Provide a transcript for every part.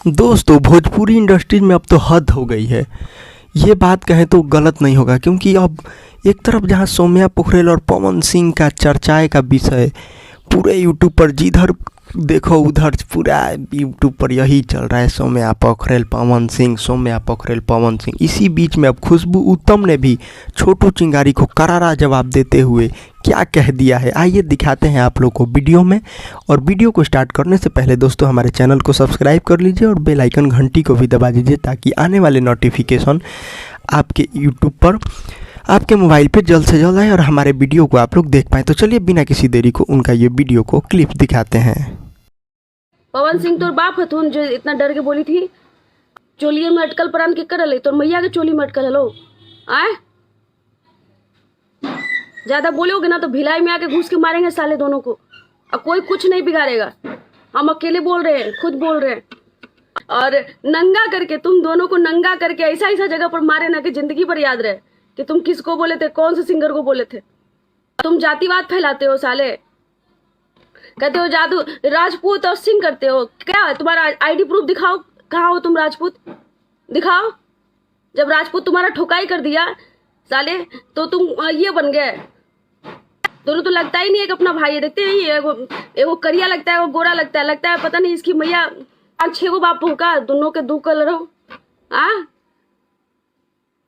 दोस्तों भोजपुरी इंडस्ट्री में अब तो हद हो गई है। ये बात कहें तो गलत नहीं होगा, क्योंकि अब एक तरफ जहां सौम्या पोखरेल और पवन सिंह का चर्चाए का विषय पूरे यूट्यूब पर, जिधर देखो उधर पूरा यूट्यूब पर यही चल रहा है, सौम्या पोखरेल पवन सिंह, सौम्या पोखरेल पवन सिंह। इसी बीच में अब खुशबू उत्तम ने भी छोटू चिंगारी को करारा जवाब देते हुए क्या कह दिया है, आइए दिखाते हैं आप लोग को वीडियो में। और वीडियो को स्टार्ट करने से पहले दोस्तों हमारे चैनल को सब्सक्राइब कर लीजिए और बेल आइकन घंटी को भी दबा दीजिए, ताकि आने वाले नोटिफिकेशन आपके यूट्यूब पर आपके मोबाइल पे जल्द से जल्द आए और हमारे वीडियो को आप लोग देख पाएँ। तो चलिए बिना किसी देरी को उनका ये वीडियो को क्लिप दिखाते हैं। पवन सिंह तोर बाप हथुन जो इतना डर के बोली थी, चोलिए में अटकल प्राण के कर ले, तोर मैया के चोली में अटकल हलो आए। ज्यादा बोलोगे ना तो भिलाई में आके घुस के मारेंगे साले दोनों को, और कोई कुछ नहीं बिगाड़ेगा। हम अकेले बोल रहे हैं, खुद बोल रहे हैं। और नंगा करके तुम दोनों को नंगा करके ऐसा ऐसा जगह पर मारे ना कि जिंदगी पर याद रहे कि तुम किसको बोले थे, कौन से सिंगर को बोले थे। तुम जातिवाद फैलाते हो साले, कहते हो जादू राजपूत और सिंह करते हो। क्या तुम्हारा आईडी प्रूफ दिखाओ, कहाँ हो तुम राजपूत, दिखाओ। जब राजपूत तुम्हारा ठोकाई कर दिया साले तो तुम ये बन गए। दोनों तो लगता ही नहीं है कि अपना भाई है। देखते नहीं है, एगो करिया लगता है, वो गोरा लगता है पता नहीं इसकी मैया 5-6 गो बाप हो का, दोनों के 2 कलर हो।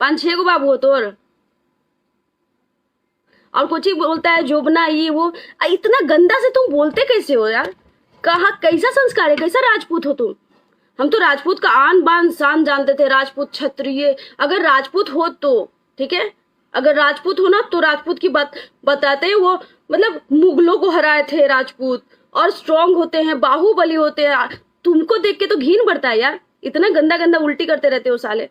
5-6 गो बाप हो तोर। और कुछ ही बोलता है जोबना ये वो, इतना गंदा से तुम बोलते कैसे हो यार? कहाँ कैसा संस्कार है, कैसा राजपूत हो तुम? हम तो राजपूत का आन बान शान जानते थे, राजपूत क्षत्रिय। अगर राजपूत हो तो ठीक है, अगर राजपूत हो ना तो राजपूत की बात बताते हैं। वो मतलब मुगलों को हराए थे राजपूत, और स्ट्रांग होते हैं, बाहुबली होते हैं। तुमको देख के तो घिन बढ़ता है यार, इतना गंदा गंदा उल्टी करते रहते हो साले।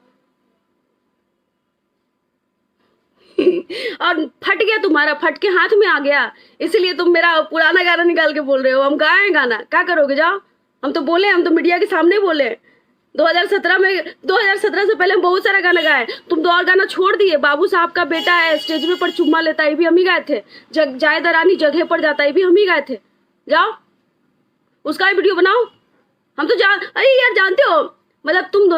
और फट गया तुम्हारा, फट के हाथ में आ गया, इसलिए तुम मेरा पुराना गाना निकाल के बोल रहे हो। हम गाए गाना, क्या करोगे जाओ। हम तो बोले, हम तो मीडिया के सामने बोले 2017 से पहले हम बहुत सारा गाना गाए। तुम तो और गाना छोड़ दिए। बाबू साहब का बेटा है, स्टेज में पर चुम्मा लेता है, ये भी हम ही गाए थे। जाए दरानी जगह पर जाता है, ये भी हम ही गाए थे। जाओ उसका भी वीडियो बनाओ। हम तो अरे यार जानते हो, मतलब तुम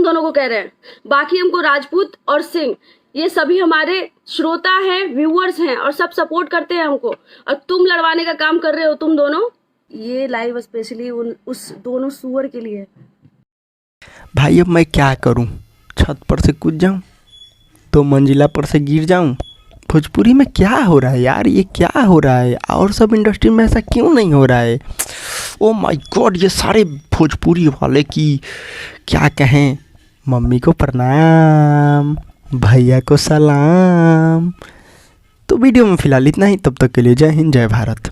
दोनों को कह रहे हैं। बाकी हमको राजपूत और सिंह ये सभी हमारे श्रोता हैं, व्यूअर्स हैं, और सब सपोर्ट करते हैं हमको। और तुम लड़वाने का काम कर रहे हो तुम दोनों। ये लाइव स्पेशली उस दोनों सुअर के लिए। भाई अब मैं क्या करूं? छत पर से कूद जाऊं, 2 मंजिला पर से गिर जाऊं? भोजपुरी में क्या हो रहा है यार, ये क्या हो रहा है? और सब इंडस्ट्री में ऐसा क्यों नहीं हो रहा है? ओ माय गॉड, ये सारे भोजपुरी वाले की क्या कहें। मम्मी को प्रणाम, भैया को सलाम। तो वीडियो में फ़िलहाल इतना ही, तब तक के लिए जय हिंद, जय भारत।